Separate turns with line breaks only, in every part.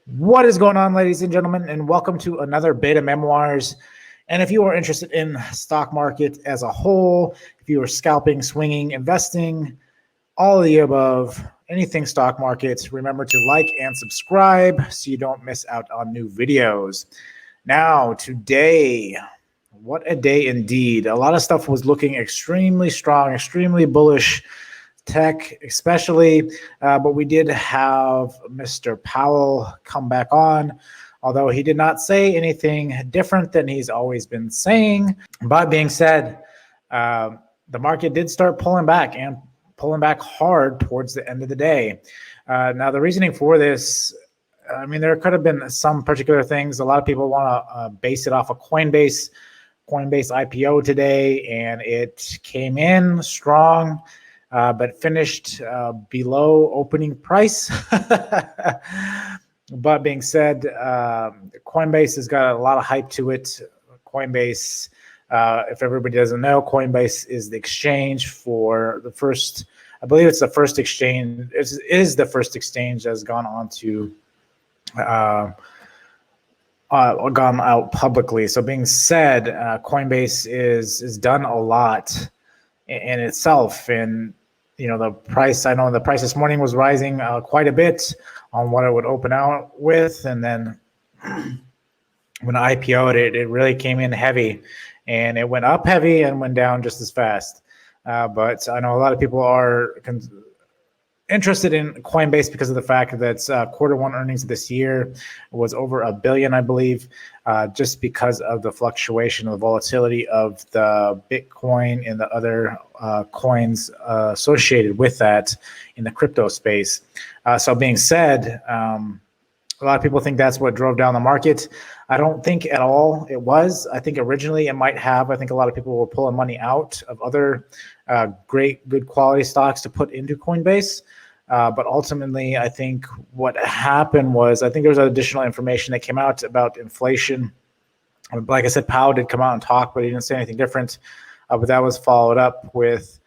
What is going on, ladies and gentlemen, and welcome to another Beta Memoirs. And if you are interested in stock market as a whole, if you are scalping, swinging, investing, all of the above, anything stock market, remember to like and subscribe so you don't miss out on new videos. Now, today, what a day indeed. A lot of stuff was looking extremely strong, extremely bullish. Tech especially, but we did have Mr. Powell come back on, although he did not say anything different than he's always been saying. But being said, the market did start pulling back and pulling back hard towards the end of the day. Now, the reasoning for this, I mean, there could have been some particular things. A lot of people want to base it off of Coinbase IPO today, and it came in strong. But finished below opening price. But being said, Coinbase has got a lot of hype to it. Coinbase, if everybody doesn't know, Coinbase is the exchange for the first, I believe it's the first exchange, is the first exchange that's gone on to, gone out publicly. So being said, Coinbase is done a lot in itself. And you know, the price, I know the price this morning was rising quite a bit on what it would open out with. And then when I IPO'd it really came in heavy, and it went up heavy and went down just as fast. But I know a lot of people are interested in Coinbase because of the fact that quarter one earnings this year was over $1 billion, I believe, just because of the fluctuation of the volatility of the Bitcoin and the other coins associated with that in the crypto space. So being said, a lot of people think that's what drove down the market. I don't think at all it was. I think originally it might have. I think a lot of people were pulling money out of other good quality stocks to put into Coinbase. But ultimately, I think what happened was, I think there was additional information that came out about inflation. Like I said, Powell did come out and talk, but he didn't say anything different. But that was followed up with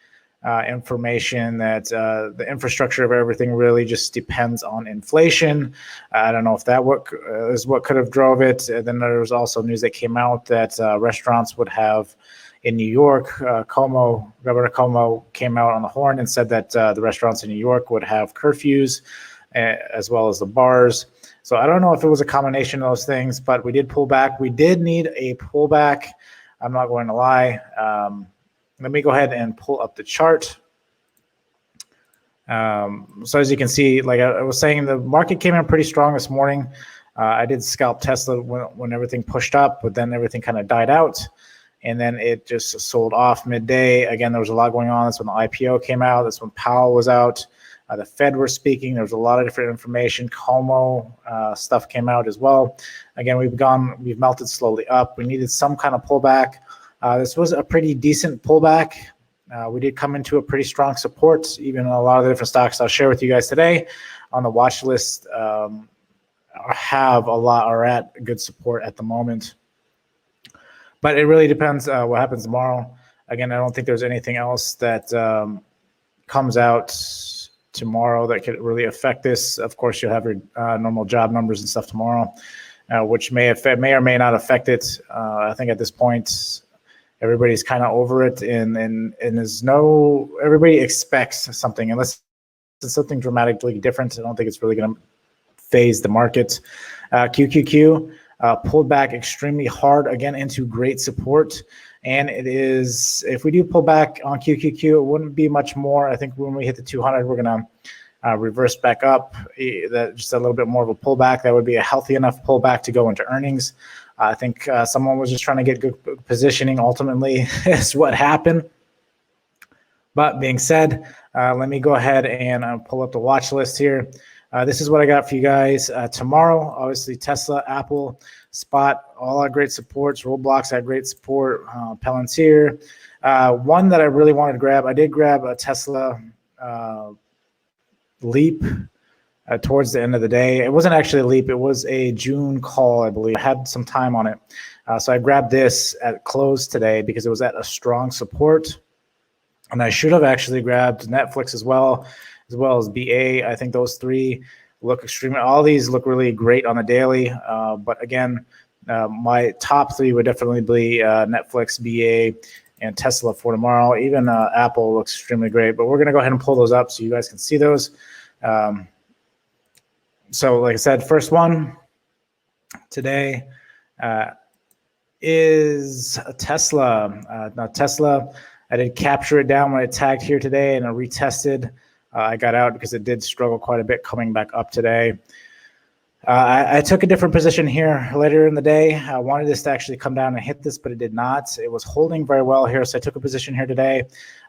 information that the infrastructure of everything really just depends on inflation. I don't know if that is what could have drove it. And then there was also news that came out that restaurants would have, in New York, Governor Cuomo came out on the horn and said that the restaurants in New York would have curfews as well as the bars. So I don't know if it was a combination of those things, but we did pull back. We did need a pullback. I'm not going to lie. Let me go ahead and pull up the chart. So as you can see, like I was saying, the market came in pretty strong this morning. I did scalp Tesla when everything pushed up, but then everything kind of died out. And then it just sold off midday. Again, there was a lot going on. That's when the IPO came out. That's when Powell was out. The Fed were speaking. There was a lot of different information. Como stuff came out as well. Again, we've melted slowly up. We needed some kind of pullback. This was a pretty decent pullback. We did come into a pretty strong support, even a lot of the different stocks I'll share with you guys today on the watch list are at good support at the moment. But it really depends what happens tomorrow. Again, I don't think there's anything else that comes out tomorrow that could really affect this. Of course, you'll have your normal job numbers and stuff tomorrow, which may or may not affect it. I think at this point, everybody's kind of over it, and everybody expects something, unless it's something dramatically different. I don't think it's really going to phase the market. QQQ. Pulled back extremely hard again into great support, and it is, if we do pull back on QQQ, it wouldn't be much more. I think when we hit the 200, we're gonna reverse back up. Just a little bit more of a pullback. That would be a healthy enough pullback to go into earnings. I think someone was just trying to get good positioning. Ultimately, is what happened. But being said, let me go ahead and pull up the watch list here. This is what I got for you guys tomorrow. Obviously, Tesla, Apple, Spot, all our great supports. Roblox had great support. Palantir. One that I really wanted to grab, I did grab a Tesla Leap towards the end of the day. It wasn't actually a Leap. It was a June call, I believe. I had some time on it. So I grabbed this at close today because it was at a strong support. And I should have actually grabbed Nflx as well as BA. I think those three look extremely. All these look really great on the daily. But again, my top three would definitely be Nflx, BA, and Tesla for tomorrow. Even Apple looks extremely great. But we're going to go ahead and pull those up so you guys can see those. So like I said, first one today is Tesla. Now Tesla, I did capture it down when it tagged here today and I retested. I got out because it did struggle quite a bit coming back up today. I took a different position here later in the day. I wanted this to actually come down and hit this, but it did not. It was holding very well here, so I took a position here today.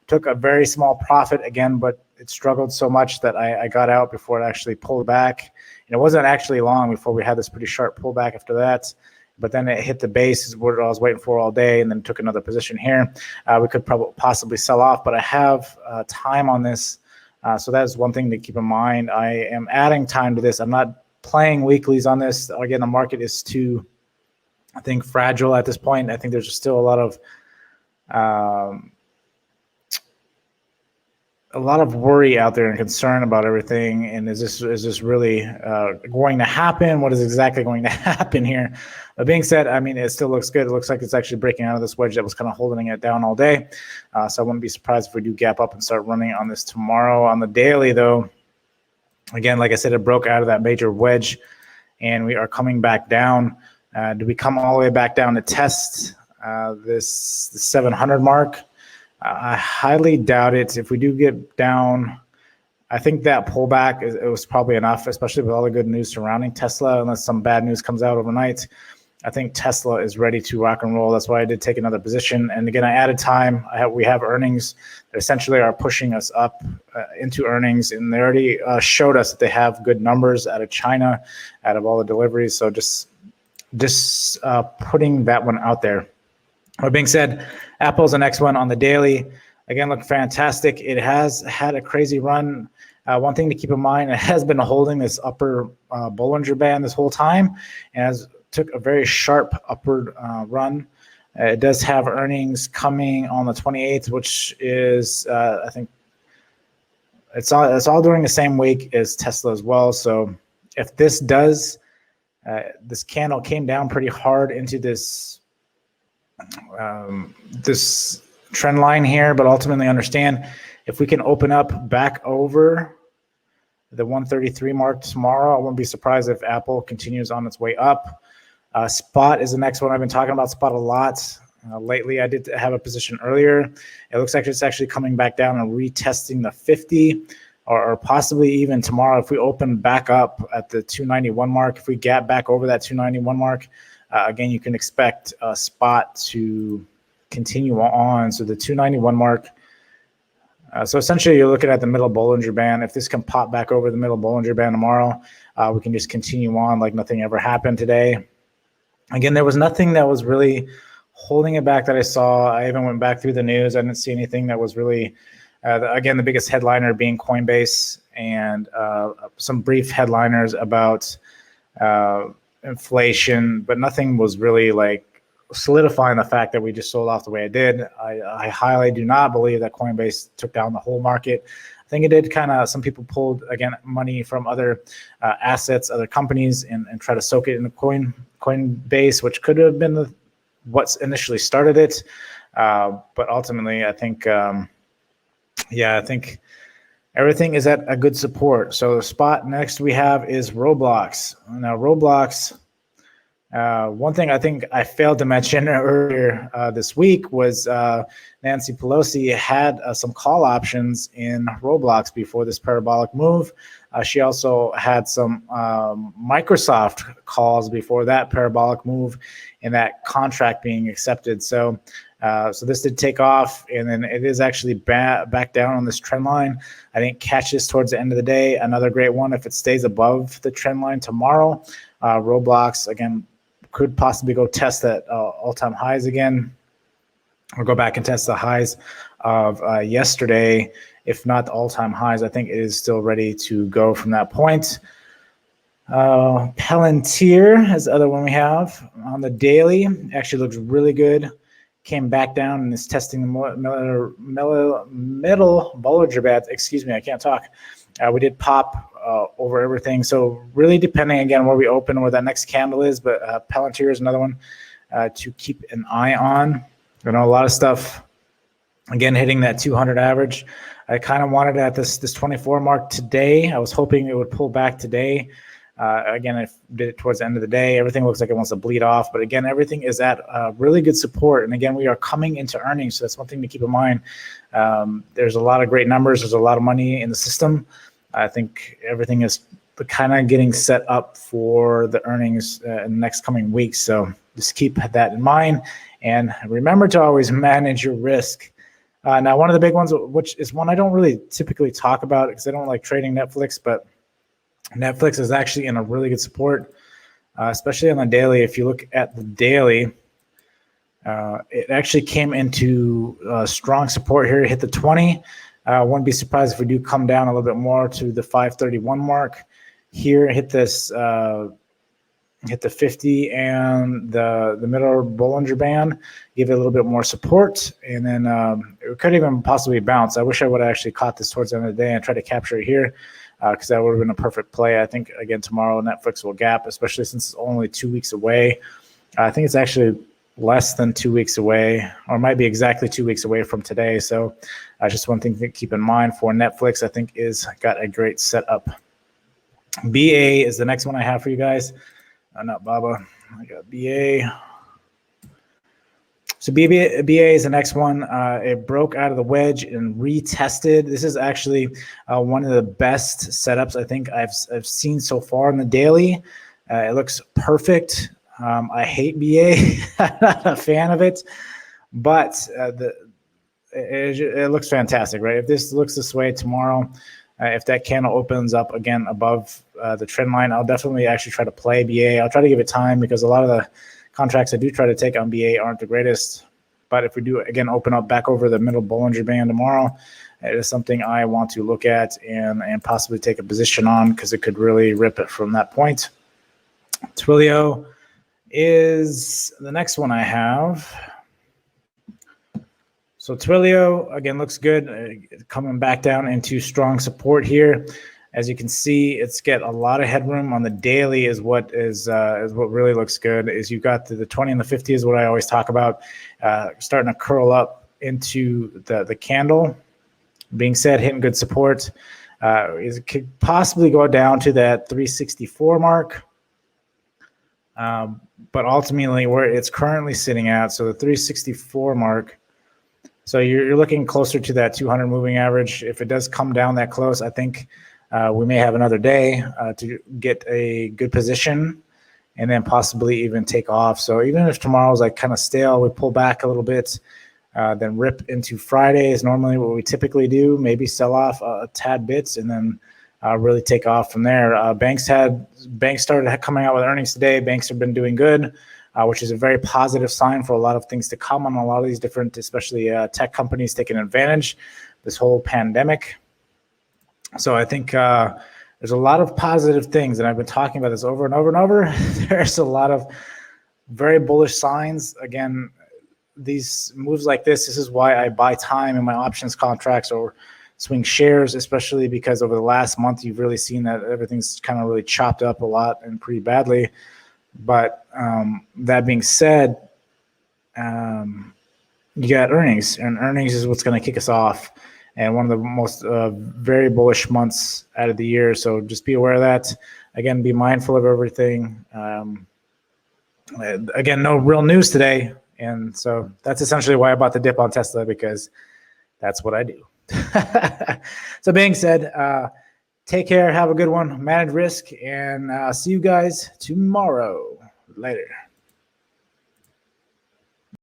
Took a very small profit again, but it struggled so much that I got out before it actually pulled back. And it wasn't actually long before we had this pretty sharp pullback after that. But then it hit the base, is what I was waiting for all day, and then took another position here. We could probably possibly sell off, but I have time on this. So that is one thing to keep in mind. I am adding time to this. I'm not playing weeklies on this. Again, the market is too, I think, fragile at this point. I think there's still a lot of worry out there and concern about everything. And is this really going to happen? What is exactly going to happen here? That being said, I mean, it still looks good. It looks like it's actually breaking out of this wedge that was kind of holding it down all day. So I wouldn't be surprised if we do gap up and start running on this tomorrow. On the daily, though, again, like I said, it broke out of that major wedge, and we are coming back down. Do we come all the way back down to test this 700 mark? I highly doubt it. If we do get down, I think that pullback, it was probably enough, especially with all the good news surrounding Tesla, unless some bad news comes out overnight. I think Tesla is ready to rock and roll. That's why I did take another position. And again, I added time. We have earnings that essentially are pushing us up into earnings. And they already showed us that they have good numbers out of China, out of all the deliveries. So just putting that one out there. That being said, Apple's the next one on the daily. Again, look fantastic. It has had a crazy run. One thing to keep in mind, it has been holding this upper Bollinger Band this whole time, and took a very sharp upward run. It does have earnings coming on the 28th, which is, I think, it's all during the same week as Tesla as well. So if this does, this candle came down pretty hard into this this trend line here, but ultimately understand if we can open up back over the 133 mark tomorrow, I wouldn't be surprised if Apple continues on its way up. Spot is the next one. I've been talking about Spot a lot lately. I did have a position earlier. It looks like it's actually coming back down and retesting the 50, or possibly even tomorrow if we open back up at the 291 mark. If we gap back over that 291 mark, again, you can expect Spot to continue on. So the 291 mark. So essentially, you're looking at the middle Bollinger Band. If this can pop back over the middle Bollinger Band tomorrow, we can just continue on like nothing ever happened today. Again, there was nothing that was really holding it back that I saw. I even went back through the news. I didn't see anything that was really, again, the biggest headliner being Coinbase and some brief headliners about inflation, but nothing was really like solidifying the fact that we just sold off the way it did. I highly do not believe that Coinbase took down the whole market. I think it did kind of, some people pulled, again, money from other assets, other companies, and try to soak it in the Coinbase, which could have been what's initially started it. But ultimately, I think, I think everything is at a good support. So the spot next we have is Roblox. Now, Roblox, one thing I think I failed to mention earlier this week was Nancy Pelosi had some call options in Roblox before this parabolic move. She also had some Microsoft calls before that parabolic move and that contract being accepted. So this did take off, and then it is actually back down on this trend line. I didn't catch this towards the end of the day. Another great one, if it stays above the trend line tomorrow, Roblox, again, could possibly go test that all-time highs again, or go back and test the highs of yesterday. If not the all-time highs, I think it is still ready to go from that point. Palantir is the other one we have on the daily. Actually looks really good. Came back down and is testing the middle Bollinger Band. Excuse me, I can't talk. We did pop over everything. So really depending again where we open, where that next candle is, but Palantir is another one to keep an eye on. You know, a lot of stuff again hitting that 200 average. I kind of wanted it at this 24 mark today. I was hoping it would pull back today. Again, I did it towards the end of the day. Everything looks like it wants to bleed off, but again, everything is at really good support. And again, we are coming into earnings, so that's one thing to keep in mind. There's a lot of great numbers. There's a lot of money in the system. I think everything is kind of getting set up for the earnings in the next coming weeks. So just keep that in mind, and remember to always manage your risk. Now, one of the big ones, which is one I don't really typically talk about because I don't like trading Nflx, but Nflx is actually in a really good support, especially on the daily. If you look at the daily, it actually came into strong support here. It hit the 20. Wouldn't be surprised if we do come down a little bit more to the 531 mark. Here, hit this, hit the 50 and the middle Bollinger Band, give it a little bit more support, and then it could even possibly bounce. I wish I would have actually caught this towards the end of the day and tried to capture it here, because that would have been a perfect play. I think, again, tomorrow Nflx will gap, especially since it's only 2 weeks away. I think it's actually less than 2 weeks away, or might be exactly 2 weeks away from today. So just one thing to keep in mind for Nflx, I think, is got a great setup. BA is the next one I have for you guys. Not Baba. I got BA. So BA is the next one. It broke out of the wedge and retested. This is actually one of the best setups I think I've seen so far in the daily. It looks perfect. I hate BA. I'm not a fan of it, but it looks fantastic, right? If this looks this way tomorrow, if that candle opens up again above the trend line, I'll definitely actually try to play BA. I'll try to give it time because a lot of the contracts I do try to take on BA aren't the greatest. But if we do, again, open up back over the middle Bollinger Band tomorrow, it is something I want to look at and possibly take a position on because it could really rip it from that point. Twilio is the next one I have. So Twilio, again, looks good, coming back down into strong support here. As you can see, it's got a lot of headroom on the daily is what really looks good. Is you've got the 20 and the 50 is what I always talk about, starting to curl up into the candle. Being said, hitting good support. It could possibly go down to that 364 mark. But ultimately where it's currently sitting at, so the 364 mark, so you're looking closer to that 200 moving average. If it does come down that close, I think we may have another day to get a good position and then possibly even take off. So even if tomorrow's like kind of stale, we pull back a little bit, then rip into Friday is normally what we typically do, maybe sell off a tad bits and then really take off from there. Banks started coming out with earnings today. Banks have been doing good, which is a very positive sign for a lot of things to come on a lot of these different, especially tech companies taking advantage this whole pandemic. So I think there's a lot of positive things, and I've been talking about this over and over and over. There's a lot of very bullish signs. Again, these moves like this is why I buy time in my options contracts or swing shares, especially because over the last month, you've really seen that everything's kind of really chopped up a lot and pretty badly. But that being said, you got earnings, and earnings is what's going to kick us off. And one of the most very bullish months out of the year. So just be aware of that. Again, be mindful of everything. Again, no real news today. And so that's essentially why I bought the dip on Tesla, because that's what I do. So being said, take care, have a good one, manage risk, and see you guys tomorrow. Later.